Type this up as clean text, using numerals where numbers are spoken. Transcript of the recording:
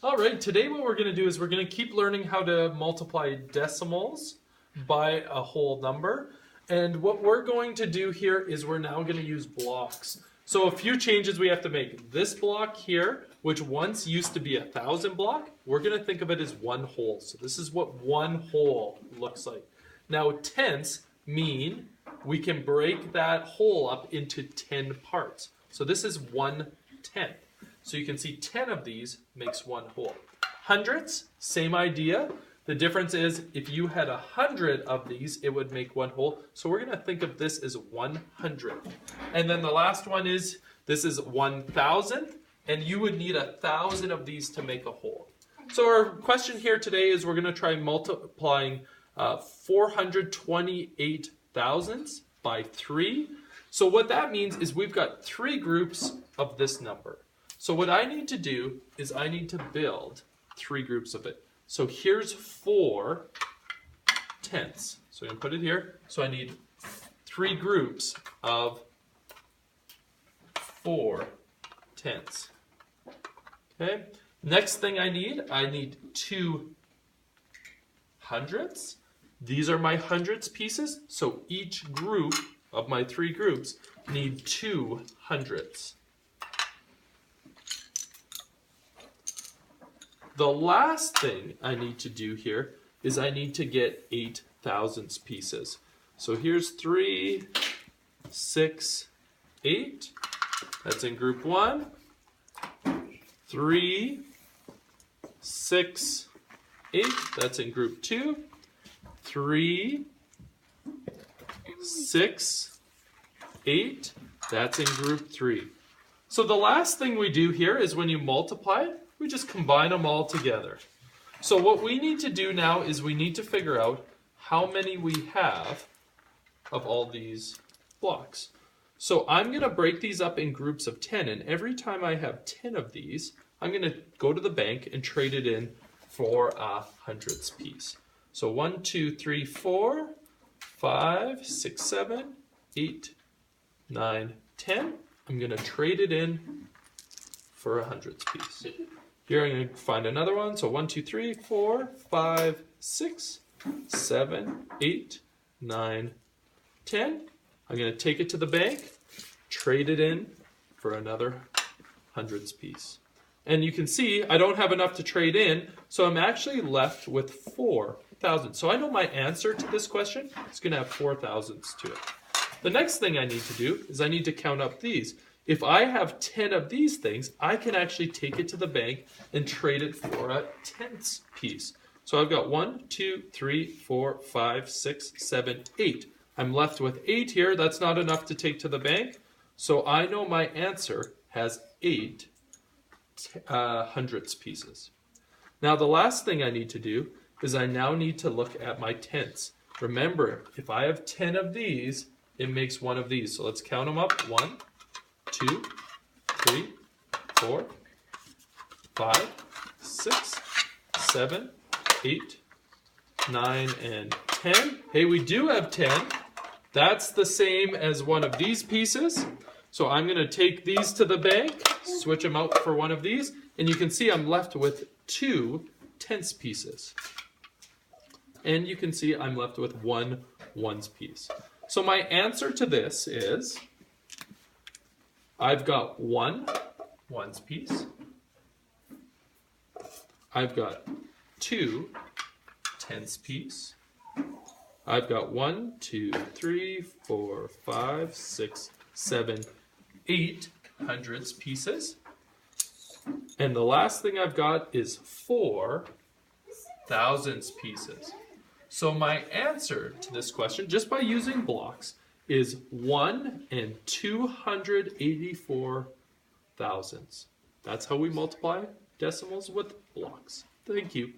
All right, today what we're going to do is we're going to keep learning how to multiply decimals by a whole number. And what we're going to do here is we're now going to use blocks. So a few changes we have to make. This block here, which once used to be 1,000 block, we're going to think of it as one whole. So this is what one whole looks like. Now tenths mean we can break that whole up into 10 parts. So this is 1/10. So you can see 10 of these makes one whole. Hundredths, same idea. The difference is if you had 100 of these, it would make one whole. So we're going to think of this as 100. And then the last one is, this is 1,000, and you would need 1,000 of these to make a whole. So our question here today is we're going to try multiplying 428 thousandths by 3. So what that means is we've got 3 groups of this number. So what I need to do is I need to build 3 groups of it. So here's 4 tenths. So I'm going to put it here. So I need 3 groups of 4 tenths. Okay. Next thing I need 2 hundredths. These are my hundredths pieces. So each group of my 3 groups need 2 hundredths. The last thing I need to do here is I need to get 8 thousandths pieces. So here's 3, 6, 8. That's in group 1. 3, 6, 8. That's in group 2. 3, 6, 8. That's in group 3. So the last thing we do here is when you multiply it, we just combine them all together. So what we need to do now is we need to figure out how many we have of all these blocks. So I'm going to break these up in groups of 10, and every time I have 10 of these, I'm going to go to the bank and trade it in for a hundredths piece. So 1, 2, 3, 4, 5, 6, 7, 8, 9, 10. I'm going to trade it in for a hundredths piece. Here I'm going to find another one. So 1, 2, 3, 4, 5, 6, 7, 8, 9, 10. I'm going to take it to the bank, trade it in for another hundredths piece. And you can see I don't have enough to trade in, so I'm actually left with 4,000. So I know my answer to this question is going to have 4 thousandths to it. The next thing I need to do is I need to count up these. If I have 10 of these things, I can actually take it to the bank and trade it for a tenths piece. So I've got 1, 2, 3, 4, 5, 6, 7, 8. I'm left with 8 here. That's not enough to take to the bank. So I know my answer has 8 hundredths pieces. Now the last thing I need to do is I now need to look at my tenths. Remember, if I have 10 of these, it makes one of these. So let's count them up. 1, 2, 3, 4, 5, 6, 7, 8, 9, and 10. Hey, we do have 10. That's the same as one of these pieces. So I'm going to take these to the bank, switch them out for one of these, and you can see I'm left with 2 tenths pieces. And you can see I'm left with 1 ones piece. So my answer to this is I've got 1 ones piece. I've got 2 tenths piece. I've got 1, 2, 3, 4, 5, 6, 7, 8 hundredths pieces. And the last thing I've got is 4 thousandths pieces. So my answer to this question, just by using blocks, is 1 and 284 thousandths. That's how we multiply decimals with blocks. Thank you.